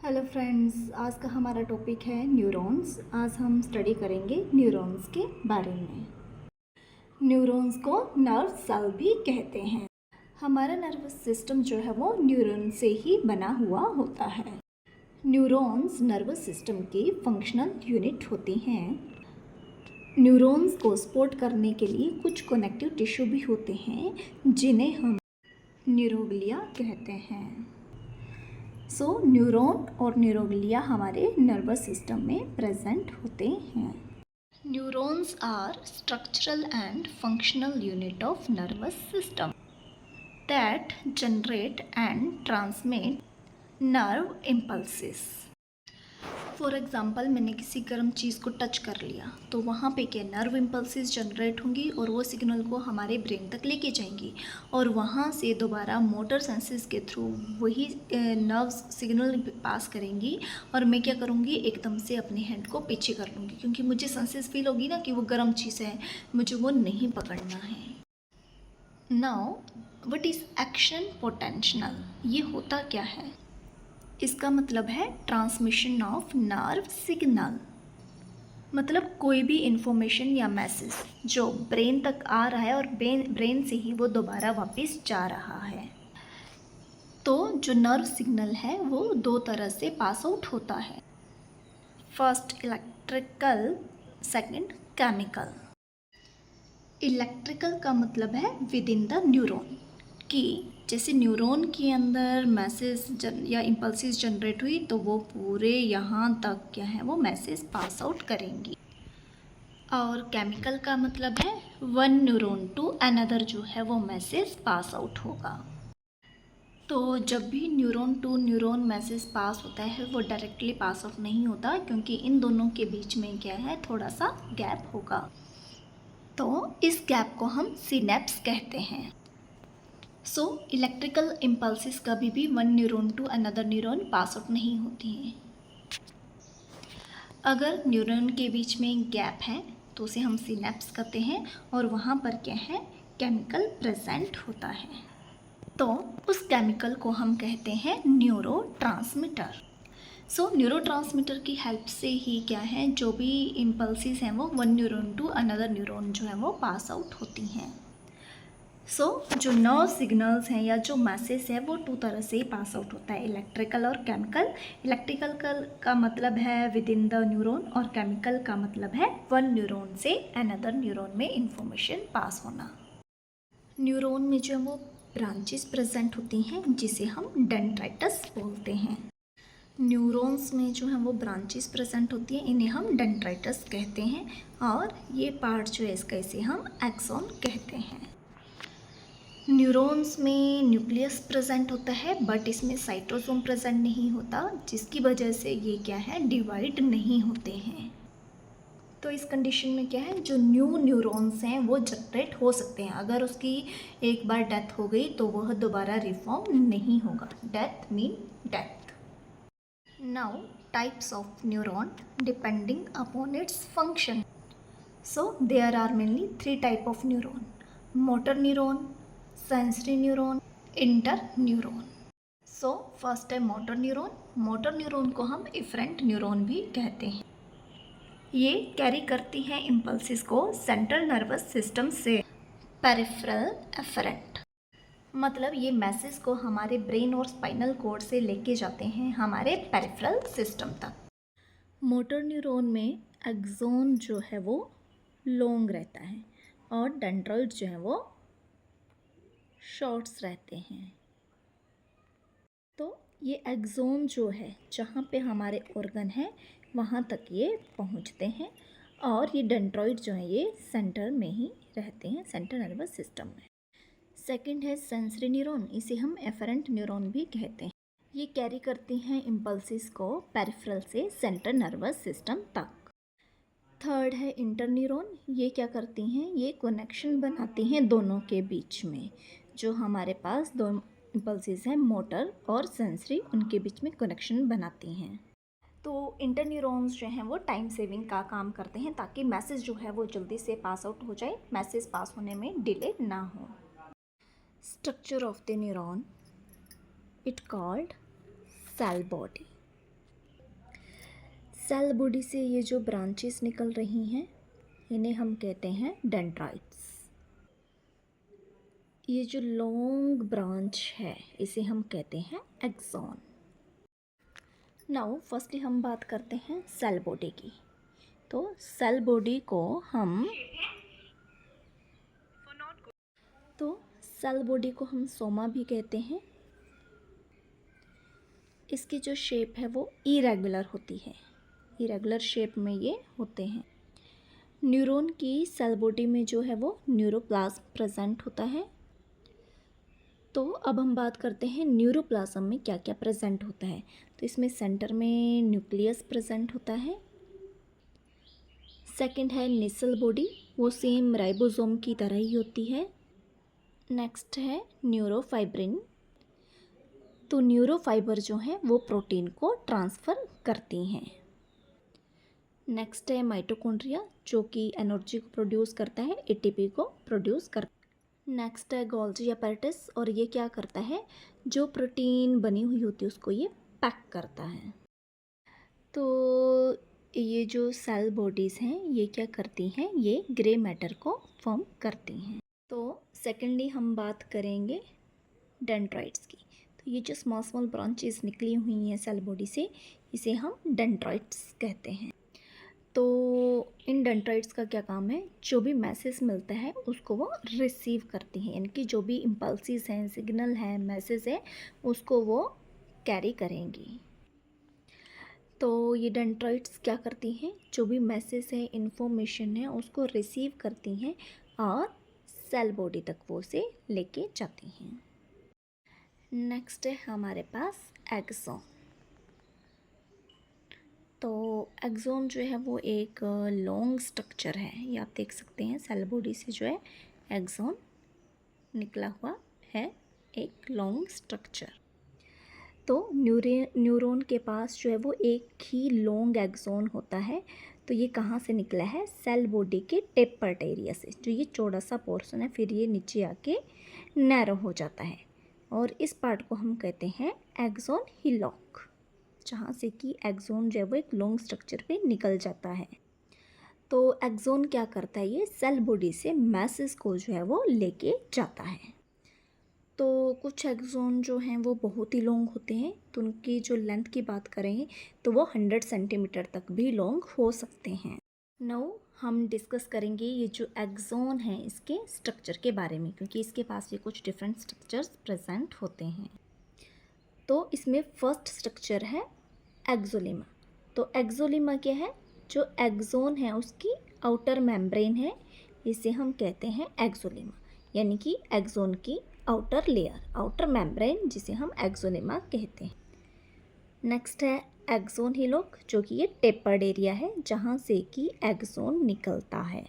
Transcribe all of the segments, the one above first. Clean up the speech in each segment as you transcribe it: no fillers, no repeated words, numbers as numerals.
Hello friends, आज का हमारा टॉपिक है न्यूरॉन्स। आज हम स्टडी करेंगे न्यूरॉन्स के बारे में। न्यूरॉन्स को नर्व सेल भी कहते हैं। हमारा नर्वस सिस्टम जो है वो न्यूरॉन से ही बना हुआ होता है। न्यूरॉन्स नर्वस सिस्टम की फंक्शनल यूनिट होती हैं। न्यूरॉन्स को सपोर्ट करने के लिए कुछ कनेक्टिव टिश्यू भी होते हैं जिन्हें हम न्यूरोग्लिया कहते हैं। न्यूरॉन और न्यूरोग्लिया हमारे नर्वस सिस्टम में प्रेजेंट होते हैं। Neurons are structural and functional unit of nervous system that generate and transmit nerve impulses. For example, मैंने किसी गर्म चीज़ को टच कर लिया तो वहाँ पे क्या नर्व इम्पल्सेस जनरेट होंगी और वो सिग्नल को हमारे ब्रेन तक लेके जाएंगी और वहाँ से दोबारा मोटर सेंसेस के थ्रू वही नर्व्स सिग्नल पास करेंगी और मैं क्या करूँगी, एकदम से अपने हैंड को पीछे कर लूँगी क्योंकि मुझे सेंसेस फील होगी ना कि वो गर्म चीज़ है, मुझे वो नहीं पकड़ना है। Now what is action potential? ये होता क्या है? इसका मतलब है ट्रांसमिशन ऑफ नर्व सिग्नल। मतलब कोई भी इंफॉर्मेशन या मैसेज जो ब्रेन तक आ रहा है और ब्रेन से ही वो दोबारा वापस जा रहा है। तो जो नर्व सिग्नल है वो दो तरह से पास आउट होता है। First electrical, second chemical. Electrical का मतलब है विद इन द न्यूरॉन, कि जैसे न्यूरॉन के अंदर मैसेज या इम्पल्सिस जनरेट हुई तो वो पूरे यहाँ तक क्या है वो मैसेज पास आउट करेंगी। और केमिकल का मतलब है वन न्यूरॉन टू अनदर जो है वो मैसेज पास आउट होगा। तो जब भी neuron to neuron message pass होता है वो डायरेक्टली पास आउट नहीं होता क्योंकि इन दोनों के बीच में क्या है थोड़ा सा गैप होगा। तो इस गैप को हम सिनेप्स कहते हैं। इलेक्ट्रिकल इम्पल्सिस कभी भी one neuron to another neuron pass out नहीं होती हैं। अगर न्यूरॉन के बीच में गैप है तो उसे हम सिनेप्स कहते हैं और वहाँ पर क्या है केमिकल प्रेजेंट होता है। तो उस केमिकल को हम कहते हैं न्यूरोट्रांसमीटर। न्यूरोट्रांसमीटर की हेल्प से ही क्या है जो भी इम्पल्सिस हैं वो one neuron to another neuron जो है वो पास आउट होती हैं। जो नर्व सिग्नल्स हैं या जो मैसेज है वो टू तरह से ही पास आउट होता है, इलेक्ट्रिकल और केमिकल। इलेक्ट्रिकल का मतलब है विद इन द न्यूरॉन और केमिकल का मतलब है वन न्यूरॉन से अनदर न्यूरॉन में इंफॉर्मेशन पास होना। न्यूरॉन में जो है वो ब्रांचेस प्रेजेंट होती हैं जिसे हम डेंड्राइटस बोलते हैं। न्यूरॉन्स में जो है वो ब्रांचेस प्रेजेंट होती हैं, इन्हें हम डेंड्राइटस कहते हैं और ये पार्ट जो है इसका इसे हम एक्सॉन कहते हैं। न्यूरॉन्स में न्यूक्लियस प्रेजेंट होता है बट इसमें साइटोसोम प्रेजेंट नहीं होता, जिसकी वजह से ये क्या है डिवाइड नहीं होते हैं। तो इस कंडीशन में क्या है जो न्यू न्यूरॉन्स हैं वो जनरेट हो सकते हैं। अगर उसकी एक बार डेथ हो गई तो वह दोबारा रिफॉर्म नहीं होगा। Death mean death. Now types of neuron depending upon its function. There are mainly three type of neuron: motor neuron, sensory neuron, inter neuron. First है मोटर न्यूरॉन। मोटर न्यूरॉन को हम इफरेंट न्यूरॉन भी कहते हैं। ये carry करती हैं impulses को सेंट्रल नर्वस सिस्टम से पेरिफेरल एफरेंट। मतलब ये मैसेज को हमारे ब्रेन और स्पाइनल कोड से लेके जाते हैं हमारे पेरिफेरल सिस्टम तक। मोटर न्यूरॉन में एक्सोन जो है वो लॉन्ग रहता है और डेंड्राइट जो है वो शॉर्ट्स रहते हैं। तो ये एक्सोन जो है जहाँ पे हमारे ऑर्गन है वहाँ तक ये पहुँचते हैं और ये डेंड्राइट जो है ये सेंटर में ही रहते हैं, सेंट्रल नर्वस सिस्टम में। सेकंड है सेंसरी न्यूरॉन, इसे हम एफरेंट न्यूरॉन भी कहते हैं। ये कैरी करती हैं इम्पल्सिस को पेरिफेरल से सेंट्रल नर्वस सिस्टम तक। थर्ड है इंटर न्यूरॉन, ये क्या करती हैं ये कनेक्शन बनाती हैं दोनों के बीच में। जो हमारे पास दो इम्पल्सिस हैं मोटर और सेंसरी, उनके बीच में कनेक्शन बनाती हैं। तो इंटर न्यूरॉन्स जो हैं वो टाइम सेविंग का काम करते हैं ताकि मैसेज जो है वो जल्दी से पास आउट हो जाए, मैसेज पास होने में डिले ना हो। Structure of the neuron, it called cell body. Cell body से ये जो ब्रांचेस निकल रही हैं इन्हें हम कहते हैं डेंड्राइट्स। ये जो लॉन्ग ब्रांच है इसे हम कहते हैं एक्सॉन। नाउ फर्स्टली हम बात करते हैं सेल बॉडी की। तो सेल बॉडी को हम सोमा भी कहते हैं। इसकी जो शेप है वो इरेगुलर होती है, इरेगुलर शेप में ये होते हैं। न्यूरॉन की सेल बॉडी में जो है वो न्यूरोप्लाज्म प्रेजेंट होता है। तो अब हम बात करते हैं न्यूरोप्लाज्म में क्या क्या प्रेजेंट होता है। तो इसमें सेंटर में न्यूक्लियस प्रेजेंट होता है। सेकंड है नेसल बॉडी, वो सेम राइबोसोम की तरह ही होती है। नेक्स्ट है न्यूरोफाइब्रिन। तो न्यूरोफाइबर जो हैं वो प्रोटीन को ट्रांसफ़र करती हैं। नेक्स्ट है माइटोकॉन्ड्रिया, जो कि एनर्जी को प्रोड्यूस करता है, एटीपी को प्रोड्यूस करता है। नेक्स्ट है गोल्जी अपैरेटस, और ये क्या करता है, जो प्रोटीन बनी हुई होती है उसको ये पैक करता है। तो ये जो सेल बॉडीज़ हैं ये क्या करती हैं, ये ग्रे मैटर को फॉर्म करती हैं। तो सेकेंडली हम बात करेंगे डेंड्राइट्स की। तो ये जो स्मॉल स्मॉल ब्रांचेस निकली हुई हैं सेल बॉडी से, इसे हम डेंड्राइट्स कहते हैं। तो इन डेंड्राइट्स का क्या काम है, जो भी मैसेज मिलता है उसको वो रिसीव करती हैं, यानी कि जो भी इम्पल्सिस हैं, सिग्नल है, मैसेज है, उसको वो कैरी करेंगी। तो ये डेंड्राइट्स क्या करती हैं, जो भी मैसेज है, इन्फॉर्मेशन है, उसको रिसीव करती हैं और सेल बॉडी तक वो उसे लेके जाती हैं। नेक्स्ट है हमारे पास एक्सॉन। तो एक्सॉन जो है वो एक लॉन्ग स्ट्रक्चर है, ये आप देख सकते हैं सेल बॉडी से जो है एक्सॉन निकला हुआ है, एक लॉन्ग स्ट्रक्चर। तो न्यूरॉन के पास जो है वो एक ही लॉन्ग एक्सॉन होता है। तो ये कहाँ से निकला है, सेल बॉडी के टेपर्ड एरिया से। जो ये चौड़ा सा पोर्शन है, फिर ये नीचे आके नैरो हो जाता है, और इस पार्ट को हम कहते हैं एक्सॉन हिलॉक, जहाँ से कि एक्सॉन जो है वो एक लॉन्ग स्ट्रक्चर पे निकल जाता है। तो एक्सॉन क्या करता है, ये सेल बॉडी से मैसेज को जो है वो लेके जाता है। तो कुछ एक्सॉन जो हैं वो बहुत ही लॉन्ग होते हैं, तो उनकी जो लेंथ की बात करें तो वो 100 सेंटीमीटर तक भी लॉन्ग हो सकते हैं। नाउ हम डिस्कस करेंगे ये जो एक्सॉन है इसके स्ट्रक्चर के बारे में, क्योंकि इसके पास भी कुछ डिफरेंट स्ट्रक्चर्स प्रेजेंट होते हैं। तो इसमें फर्स्ट स्ट्रक्चर है एक्सोलेमा। तो एक्सोलेमा क्या है, जो एक्सॉन है उसकी आउटर मेम्ब्रेन है, इसे हम कहते हैं एक्सोलेमा, यानी कि एक्सॉन की आउटर लेयर, आउटर मेम्ब्रेन, जिसे हम एक्सोलेमा कहते हैं। नेक्स्ट है एक्सॉन हिलॉक, जो कि ये टेपर्ड एरिया है जहाँ से कि एक्सॉन निकलता है।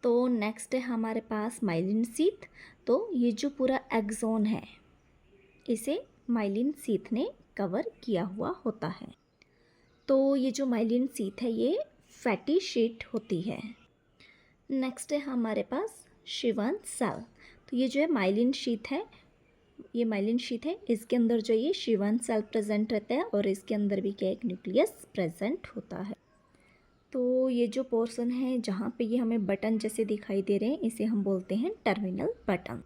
तो नेक्स्ट है हमारे पास माइलिन शीथ। तो ये जो पूरा एक्सॉन है इसे माइलिन शीथ ने कवर किया हुआ होता है। तो ये जो माइलिन शीथ है ये फैटी शीट होती है। नेक्स्ट है हमारे पास शिवन सेल। तो ये जो है माइलिन शीथ है, ये माइलिन शीथ है, इसके अंदर जो ये शिवन सेल प्रेजेंट रहता है, और इसके अंदर भी क्या एक न्यूक्लियस प्रेजेंट होता है। तो ये जो पोर्शन है जहाँ पे ये हमें बटन जैसे दिखाई दे रहे हैं, इसे हम बोलते हैं टर्मिनल बटन।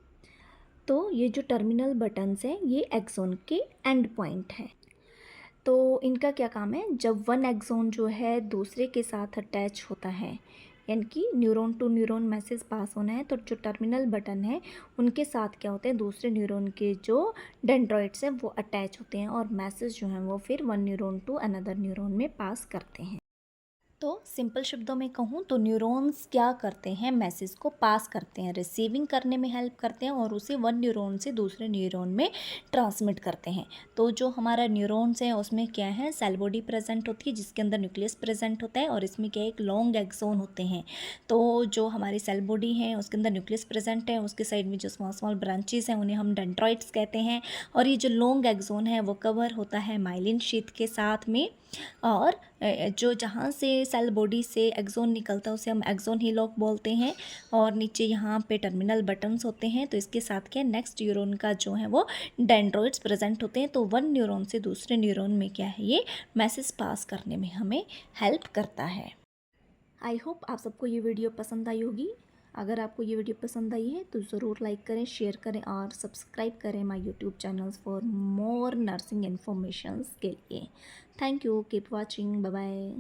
तो ये जो टर्मिनल बटन्स हैं ये एक्सॉन के एंड पॉइंट है। तो इनका क्या काम है, जब वन एक्सॉन जो है दूसरे के साथ अटैच होता है, यानी कि neuron to neuron message pass होना है, तो जो टर्मिनल बटन है उनके साथ क्या होते हैं, दूसरे न्यूरॉन के जो डेंड्राइट्स हैं वो अटैच होते हैं, और मैसेज जो हैं वो फिर one neuron to another neuron में पास करते हैं। तो सिंपल शब्दों में कहूँ तो न्यूरॉन्स क्या करते हैं, मैसेज को पास करते हैं, रिसीविंग करने में हेल्प करते हैं, और उसे वन न्यूरॉन से दूसरे न्यूरॉन में ट्रांसमिट करते हैं। तो जो हमारा न्यूरॉन्स है उसमें क्या है, सेल बॉडी प्रेजेंट होती है जिसके अंदर न्यूक्लियस प्रेजेंट होता है, और इसमें क्या एक लॉन्ग एक्सॉन होते हैं। तो जो हमारी सेल बॉडी है उसके अंदर न्यूक्लियस प्रेजेंट है, उसके साइड में जो स्मॉल स्मॉल ब्रांचेस हैं उन्हें हम डेंड्राइट्स कहते हैं, और ये जो लॉन्ग एक्सॉन है वो कवर होता है माइलिन शीथ के साथ में, और जो जहाँ से सेल बॉडी से एक्सोन निकलता है उसे हम एक्सोन हीलॉक बोलते हैं। और नीचे यहाँ पे टर्मिनल बटन्स होते हैं। तो इसके साथ क्या नेक्स्ट न्यूरॉन का जो है वो डेंड्रोइड्स प्रेजेंट होते हैं। तो वन न्यूरॉन से दूसरे न्यूरॉन में क्या है, ये मैसेज पास करने में हमें हेल्प करता है। आई होप आप सबको ये वीडियो पसंद आई होगी। अगर आपको ये वीडियो पसंद आई है तो ज़रूर लाइक करें, शेयर करें और सब्सक्राइब करें my YouTube channels for more nursing informations के लिए। Thank you, keep watching, bye bye.